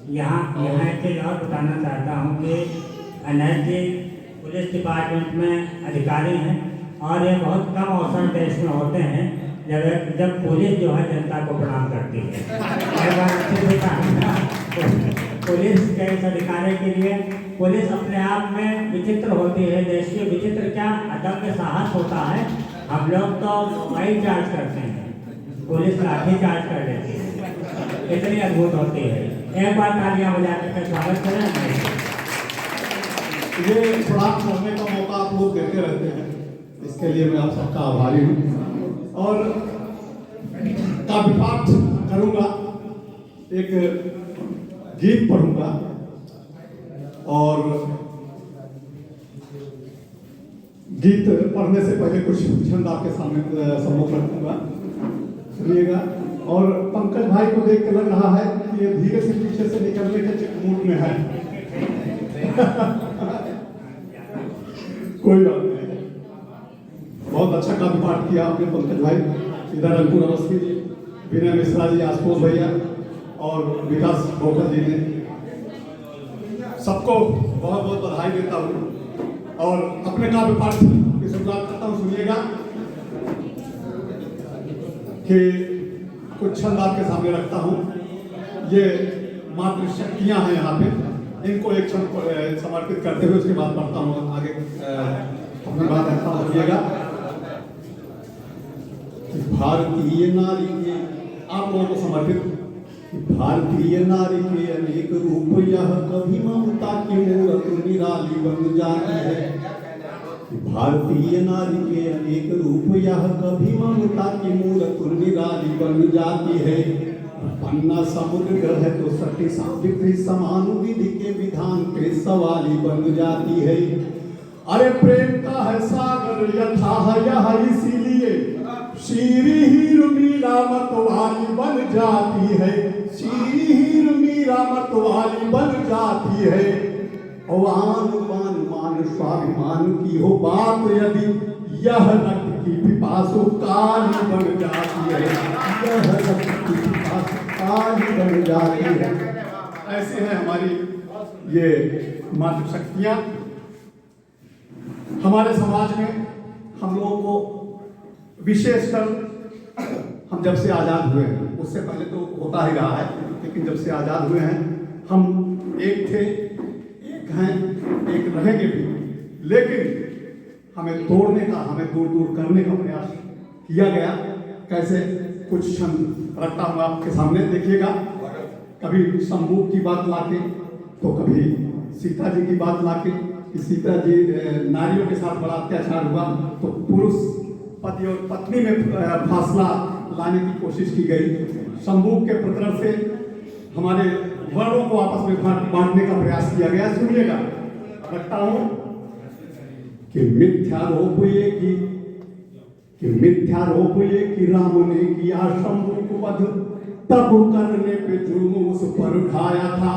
यहाँ एक चीज़ और बताना चाहता हूँ कि अनैत जी पुलिस डिपार्टमेंट में अधिकारी हैं और ये बहुत कम अवसर देश में होते हैं जब पुलिस जो है जनता को प्रणाम करती है। एक बार अच्छे से कहा, पुलिस के इस अधिकारी के लिए पुलिस अपने आप में विचित्र होती है। देश की विचित्र क्या अदम्य साहस होता है। हम लोग तो मोबाइल चार्ज करते हैं, पुलिस लाठी चार्ज कर देती है, इतनी अद्भुत होती है। एक बार तालियां बजा के स्वागत करें। ये प्रणाम करने का मौका आप लोग देते रहते हैं, इसके लिए मैं आप सबका आभारी हूँ। और काव्य पाठ करूँगा, एक गीत पढ़ूंगा और गीत पढ़ने से पहले कुछ छंद आपके सामने सम्मुख रखूंगा, सुनिएगा। और पंकज भाई को देख के लग रहा है कि ये धीरे से पीछे से निकलने के मूड में है। कोई बात नहीं, बहुत अच्छा काव्य पाठ किया आपने पंकज भाई। इधर अंकुर अवस्थी जी, विनय मिश्रा जी, आशुतोष भैया और विकास भोकर जी ने, सबको बहुत बहुत बधाई देता हूँ और अपने काव्य पाठ की शुरुआत करता हूँ। सुनिएगा कि कुछ छंद आपके सामने रखता हूँ। ये मातृशक्तियाँ हैं यहाँ पे, इनको एक छंद समर्पित करते हुए उसके बाद पढ़ता हूँ आगे अपनी बात रखता हूँ। सुनिएगा। भारतीय नारी के, आप लोगों को समर्पित। भारतीय नारी के अनेक रूप, यह कभी ममता की मूरत निराली बन जाती है। भारतीय नारी के अनेक रूप, यह कभी ममता की मूरत निराली बन जाती है। पन्ना समुद्र ग्रह तो सटी सावित्री समान विधि के विधान के सवाली बन जाती है। अरे प्रेम का है सागर यथा यह, इसीलिए शीरी हीर मीरा मतवाली बन जाती है। शीरी हीर मीरा मतवाली बन जाती है। आन बान मान स्वाभिमान की हो बात यदि, यह रक्त की पिपासु काली बन जाती है। यह रक्त की पिपासु काली बन जाती है। ऐसे है हमारी ये मातृशक्तियाँ। हमारे समाज में हम लोगों को विशेषकर हम जब से आज़ाद हुए हैं, उससे पहले तो होता ही रहा है, लेकिन जब से आज़ाद हुए हैं हम एक थे, एक हैं, एक रहेंगे भी। लेकिन हमें तोड़ने का, हमें दूर दूर करने का प्रयास किया गया। कैसे? कुछ क्षण रखता हूँ आपके सामने, देखिएगा। कभी शंभू की बात लाके, तो कभी सीता जी की बात लाके कि सीता जी नारियों के साथ बड़ा अत्याचार हुआ तो पुरुष पति और पत्नी में फासला लाने की कोशिश की गई। शंभू के प्रकरण से हमारे वर्णों को आपस में बांटने का प्रयास किया गया। सुनिएगा, रखता हूं कि मिथ्यारोप ये कि राम ने किया शंभू को वध, तब करने पे जुर्म उस पर उठाया था।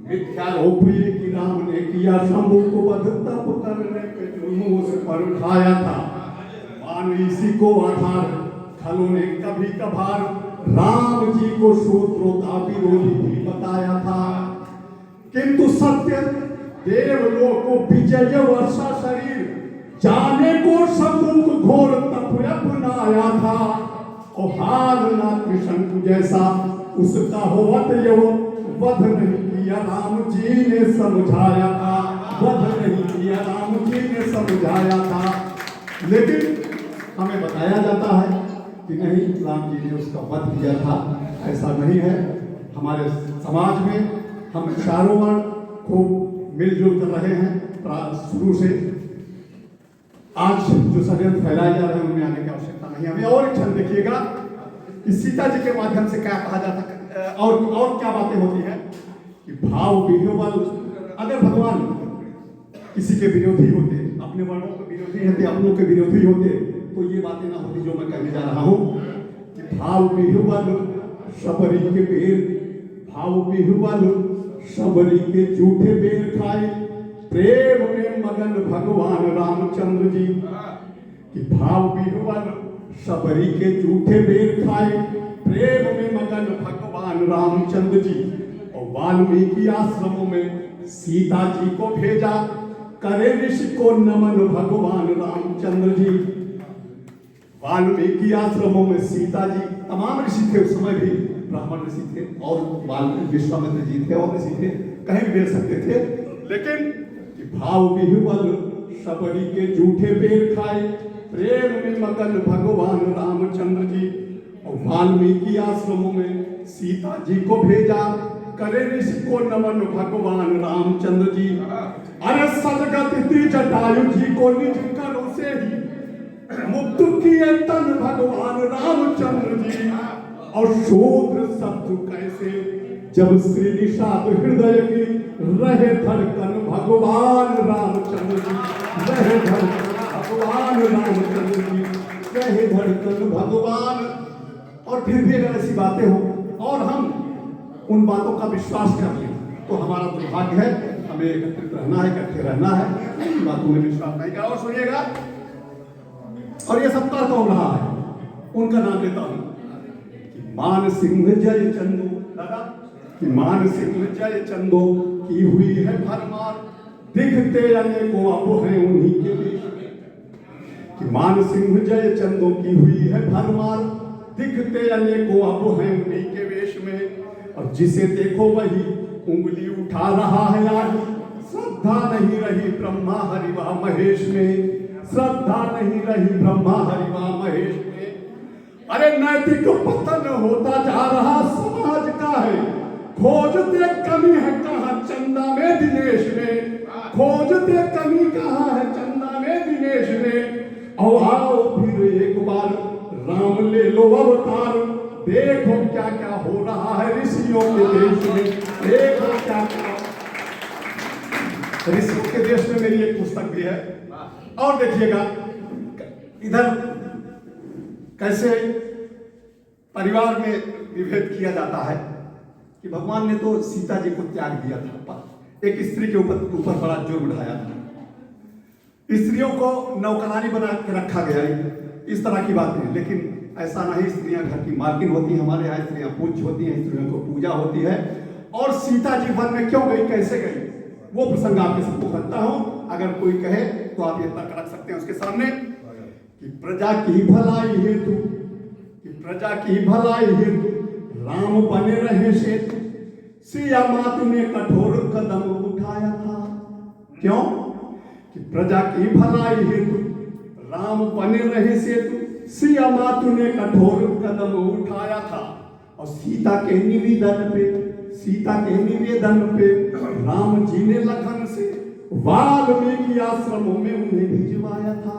मिथ्यारोप ये कि राम ने किया शंभू को वध, तब करने पे जुर्म उस पर उठाया था। मान इसी को आधार खलों ने कभी कभार राम जी को शूद्रों का विरोधी भी बताया था। किंतु सत्य देवलोक को विजय वर्षा शरीर, जाने को सम्मुख घोर तप अपनाया था। और हाल ना कृष्ण जैसा उसका होवत यो, वध नहीं किया राम जी ने समझाया था। वध नहीं किया राम जी ने समझाया था। लेकिन हमें बताया जाता है कि नहीं, राम जी ने उसका वध किया था। ऐसा नहीं है। हमारे समाज में हम चारों वर्ण खूब मिलजुल कर रहे हैं शुरू से। आज जो षड्यंत्र फैलाए जा रहे हैं उनमें आने की आवश्यकता नहीं। हमें और एक क्षण देखिएगा कि सीता जी के माध्यम से क्या कहा जाता है और क्या बातें होती हैं कि भाव विह्वल। अगर भगवान किसी के विरोधी होते, अपने वर्णों के विरोधी होते, अपनों के विरोधी होते, तो ये बातें ना होती जो मैं कहने जा रहा हूं कि भाव विह्वल शबरी के बेर, भाव विह्वल शबरी के झूठे बेर खाए, प्रेम में मगन भगवान रामचंद्र जी। कि भाव विह्वल शबरी के झूठे बेर खाए, प्रेम में मगन भगवान रामचंद्र जी। और वाल्मीकि आश्रमों में सीता जी को भेजा, करे ऋषि को नमन भगवान रामचंद्र जी। वाल्मीकि आश्रमों में सीता जी, तमाम ऋषि थे उस समय भी, ब्राह्मण ऋषि थे और वाल्मीकि विश्वामित्र जी थे और ऋषि थे, कहीं भी भेज सकते थे, लेकिन भाव विह्वल सबरी के जूठे बेर खाए, प्रेम में मगन भगवान रामचंद्र जी। और वाल्मीकि आश्रमों में सीता जी को भेजा, करे ऋषि को नमन भगवान रामचंद्र जी। अरे सदगत जटायु जी को निज करो से ही मुक्त किए तन भगवान रामचंद्र जी। और शूद्र शत्रु कैसे जब श्री निषाद हृदय की रहे धड़कन भगवान रामचंद्र जी, रहे धड़कन भगवान रामचंद्र जी, रहे धड़कन भगवान। और फिर भी अगर ऐसी बातें हो और हम उन बातों का विश्वास कर लें तो हमारा दुर्भाग्य है, हमें एकत्रित रहना है, इकट्ठे रहना है, इन बातों में विश्वास नहीं करा। और सुनिएगा, और ये सप्ताह कौन रहा है, उनका नाम लेता हूं कि मान सिंह जय चंदू, दादा कि मान सिंह जय चंदो की हुई है भरमार, दिखते अनेकों अब हैं उन्हीं के देश में। कि मान सिंह जय चंदो की हुई है भरमार, दिखते अनेकों अब हैं उन्हीं के वेश में। और जिसे देखो वही उंगली उठा रहा है आज, श्रद्धा नहीं रही ब्रह्मा हरिवा महेश में, श्रद्धा नहीं रही ब्रह्मा हरिवा महेश में। अरे नैतिक पतन होता जा रहा समाज का है, खोजते कमी है कहाँ चंदा में दिनेश में, खोजते कमी कहाँ है चंदा में दिनेश में। और आओ फिर एक बार राम ले लो अवतार, देखो क्या क्या हो रहा है ऋषियों के देश में, देखो क्या क्या ऋषियों के देश में। मेरी एक पुस्तक भी है। और देखिएगा इधर कैसे परिवार में विभेद किया जाता है कि भगवान ने तो सीता जी को त्याग दिया था, एक स्त्री के ऊपर बड़ा जुर्म ढाया था, स्त्रियों को नौकरानी बना के रखा गया, इस तरह की बातें। लेकिन ऐसा नहीं, स्त्रियां घर की मालकिन होती हैं, हमारे यहाँ स्त्रियां पूज्य होती हैं, स्त्रियों को पूजा होती है। और सीता जी वन में क्यों गई, कैसे गई, वो प्रसंग आपके सबको करता हूं। अगर कोई कहे तो आप ये तर्क रख सकते हैं उसके सामने कि प्रजा की भलाई हेतु, कि प्रजा की भलाई हेतु राम बने रहे सेतु, सिया मातु ने कठोर कदम उठाया था। क्यों कि प्रजा की भलाई हेतु राम बने रहे सेतु, सिया मातु ने कठोर कदम उठाया था। और सीता के निवेदन पे, सीता के निवेदन पे राम जी ने लखन से वाल्मीकि आश्रमों में उन्हें भिजवाया था।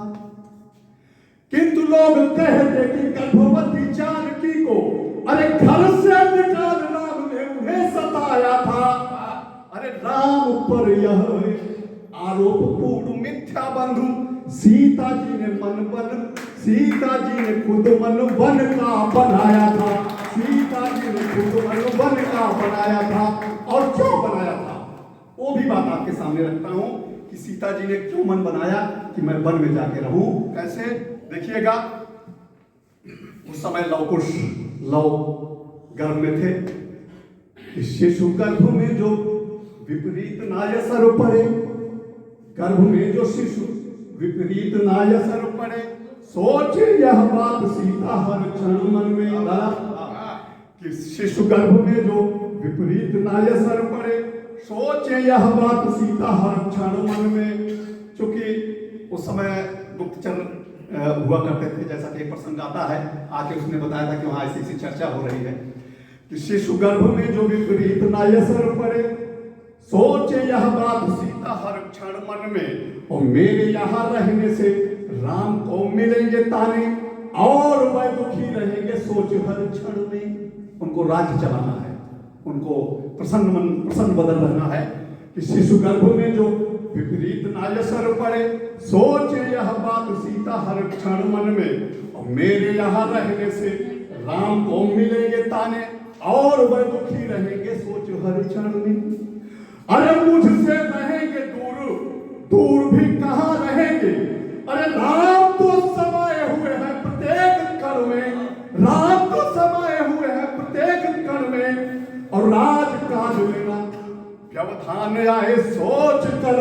किंतु लोग कहते कि गर्भवती जानकी को अरे घर से निकाल राम ने उन्हें सताया था। अरे राम पर यह आरोप पूर्ण मिथ्या बंधु, सीता जी ने मन बन, सीता जी ने खुद मन बन का बनाया था, सीता जी ने खुद मन बन का बनाया था। और क्यों बनाया था वो भी बात आपके सामने रखता हूं कि सीता जी ने क्यों मन बनाया कि मैं वन में जाके रहूं। कैसे, देखिएगा उस समय लवकुश लव गर्भ में थे, शिशु गर्भ में जो विपरीत नायसर पड़े, गर्भ में जो शिशु विपरीत नायसर पड़े, सोचे यह बात सीता हर क्षण मन में कि शिशु गर्भ में जो विपरीत नायसर पड़े, सोचे यह बात सीता हर क्षण मन में। चूंकि उस समय गुप्तचर हुआ करते थे, जैसा कि एक प्रसंग आता है, आके उसने बताया था कि वहां ऐसी चर्चा हो रही है कि शिशु गर्भ में जो विपरीत नायसर पड़े, सोचे यह बात सीता हर क्षण मन में। और मेरे यहाँ रहने से राम को मिलेंगे ताने, और वह दुखी रहेंगे सोच हर क्षण में। उनको राज्य चलाना है, उनको प्रसन्न बदल रहना है कि शिशु गर्भ में जो विपरीत नायसर पड़े, सोचे यह बात सीता हर क्षण मन में। और मेरे यहाँ रहने से राम को मिलेंगे ताने, और वह दुखी रहेंगे सोच हर क्षण में। अरे मुझसे रहेंगे दूर, दूर भी कहाँ रहेंगे, अरे राम तो समाये हुए हैं प्रत्येक कण में, राम तो समाये हुए हैं प्रत्येक कण में। और राज काज में ना व्यवधान आए सोच कर,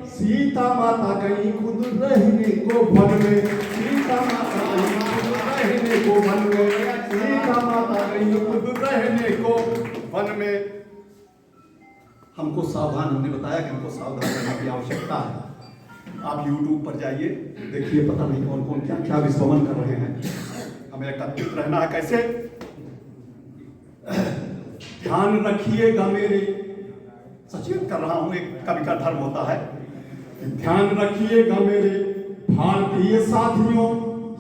सीता माता गई खुद रहने को वन में, सीता माता गई खुद रहने को वन में, सीता माता गई खुद रहने को वन में। हमको सावधान, हमने बताया कि हमको सावधान रहने की आवश्यकता है। आप YouTube पर जाइए, देखिए, पता नहीं कौन कौन क्या क्या विस्मरण कर रहे हैं। हमें एकत्रित रहना है। कैसे? ध्यान रखिएगा मेरे, सचेत कर रहा हूं, एक कवि का धर्म होता है कि ध्यान रखिएगा मेरे भारतीय साथियों,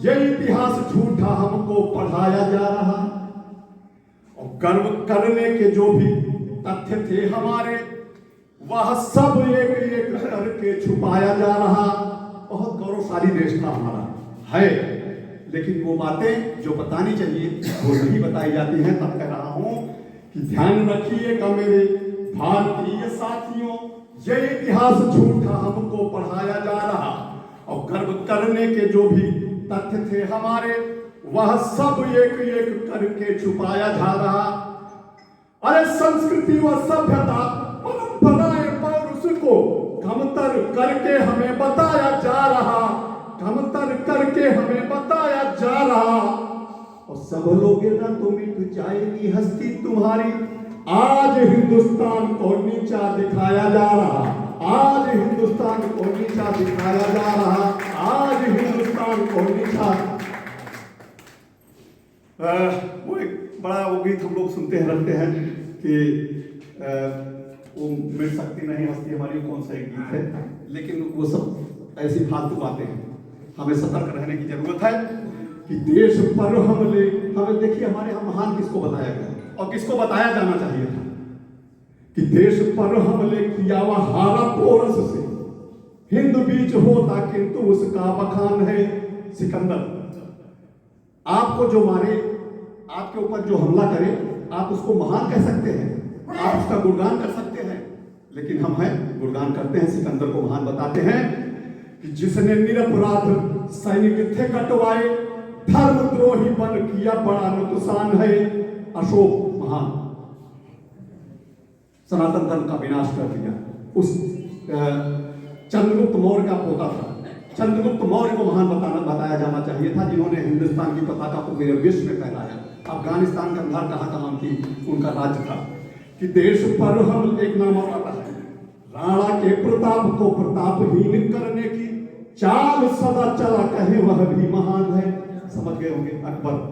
ये इतिहास झूठा हमको पढ़ाया जा रहा, और गर्व करने के जो भी तथ्य थे हमारे, वह सब एक एक करके छुपाया जा रहा। बहुत गौरवशाली देश था हमारा, है, लेकिन वो बातें जो बतानी चाहिए वो नहीं बताई जाती हैं। तब कह रहा हूं कि ध्यान रखिएगा मेरे भारतीय साथियों, ये इतिहास झूठा हमको पढ़ाया जा रहा, और गर्व करने के जो भी तथ्य थे हमारे, वह सब एक एक करके छुपाया जा रहा। अरे संस्कृति व सभ्यता, परंपराएं, पौरुष को कमतर करके हमें बताया जा रहा, कमतर करके हमें बताया जा रहा, और सब लोग ना तो मिट जाएगी हस्ती तुम्हारी। आज हिंदुस्तान को नीचा दिखाया जा रहा, आज हिंदुस्तान को नीचा दिखाया जा रहा, आज हिंदुस्तान को नीचा। वो एक बड़ा वो गीत हम लोग सुनते हैं, रखते हैं कि वो मिट सकती नहीं हस्ती हमारी, कौन सा एक गीत है, लेकिन वो सब ऐसी फालतू बातें हैं। हमें सतर्क रहने की जरूरत है कि देश पर हमले, हमें देखिए हमारे यहाँ महान किसको बताया गया और किसको बताया जाना चाहिए था कि देश पर हमले किया वह हारा पोरस से, हिंद बीच होता किंतु उसका बखान है सिकंदर। आपको जो मारे, आपके ऊपर जो हमला करे, आप उसको महान कह सकते हैं, आप उसका गुणगान कर सकते हैं, लेकिन हम हैं गुणगान करते हैं, सिकंदर को महान बताते हैं कि जिसने निरपराध सैनिक थे कटवाए, धर्मद्रोही बन किया बड़ा नुकसान है। अशोक महान सनातन धर्म का विनाश कर दिया। उस चंद्रगुप्त मौर्य का पोता था, चंद्रगुप्त मौर्य को महान बताया जाना चाहिए था, जिन्होंने हिंदुस्तान की पताका को पूरे विश्व में फैलाया। अफगानिस्तान कंधार कहाँ कहाँ की उनका राज्य था। कि देश पर हम, एक नाम और आता है, राणा के प्रताप को प्रतापहीन करने की चाल सदा चला कहे वह भी महान है। समझ गए होंगे अकबर।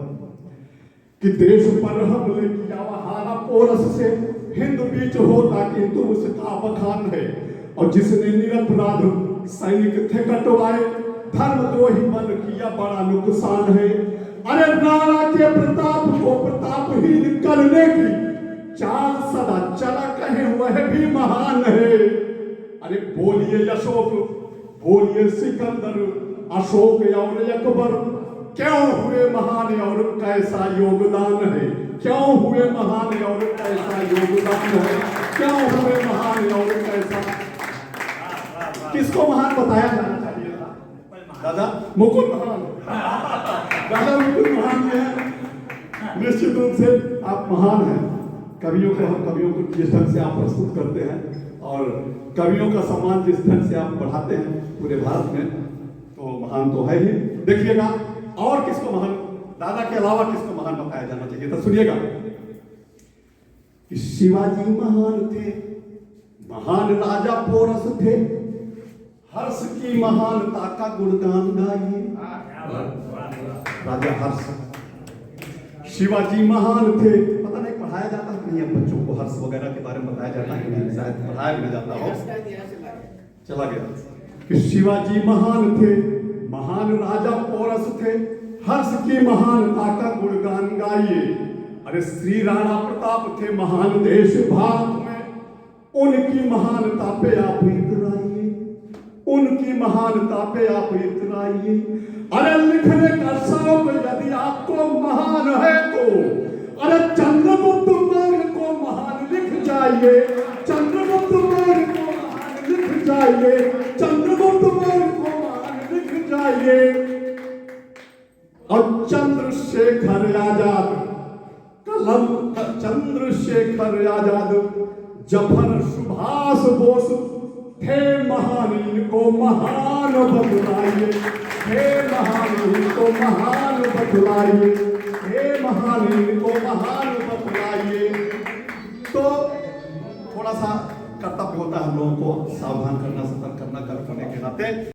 कि देश पर हमले किया वह हारा पोरस से, हिंद बीच होता किंतु उसका बखान है। और जिसने निरपराध सैनिक थे कटवाए, धर्मद्रोही बन किया बड़ा नुकसान है। अरे राणा के प्रताप को प्रतापहीन करने की चाल सदा चला कहे वह भी महान है। अरे बोलिए अशोक, बोलिए सिकंदर, अशोक और अकबर क्यों हुए महान और कैसा योगदान है, क्यों हुए महान और कैसा योगदान है, क्यों हुए महान और कैसा। किसको महान बताया जाना चाहिए था? दादा मुकुल महान, दादा मुकुल महान है। निश्चित रूप से आप महान हैं। कवियों को, हम कवियों को जिस ढंग से आप प्रस्तुत करते हैं और कवियों का सम्मान जिस ढंग से आप बढ़ाते हैं पूरे भारत में, तो महान तो है ही। देखिएगा और किसको महान, दादा के अलावा किसको महान बताया जाना चाहिए था? सुनिएगा कि शिवाजी महान थे, महान राजा पोरस थे, हर्ष की महानता का गुणगान गाइए। राजा हर्ष, शिवाजी महान थे। पता नहीं पढ़ाया जाता कि नहीं अब बच्चों को हर्ष वगैरह के बारे में बताया जाता है कि नहीं, शायद पढ़ाया भी नहीं जाता हो, चला गया। कि शिवाजी महान थे, महान राजा पोरस थे, हर्ष की महानता का गुणगान गाइए। अरे श्री राणा प्रताप थे महान देश भारत में, उनकी महानता पे आप इतराइए, उनकी महानता पे आप इतराइए। अरे लिखने का शौक यदि आपको महान है तो अरे चंद्रगुप्त मौर्य को महान लिख जाइए, चंद्रगुप्त मौर्य को महान लिख जाइए, चंद्रगुप्त मौर्य को महान लिख जाइए। और चंद्रशेखर आजाद, कलम चंद्रशेखर आजाद जफर सुभाष बोस थे महान, इनको महान बतलाइए, हे महान इनको महान बतलाइए, हे महान इनको महान बतलाइए। तो थोड़ा सा कर्तव्य होता है हम लोगों को सावधान करना, सतर्क करना, गर्व करने के नाते।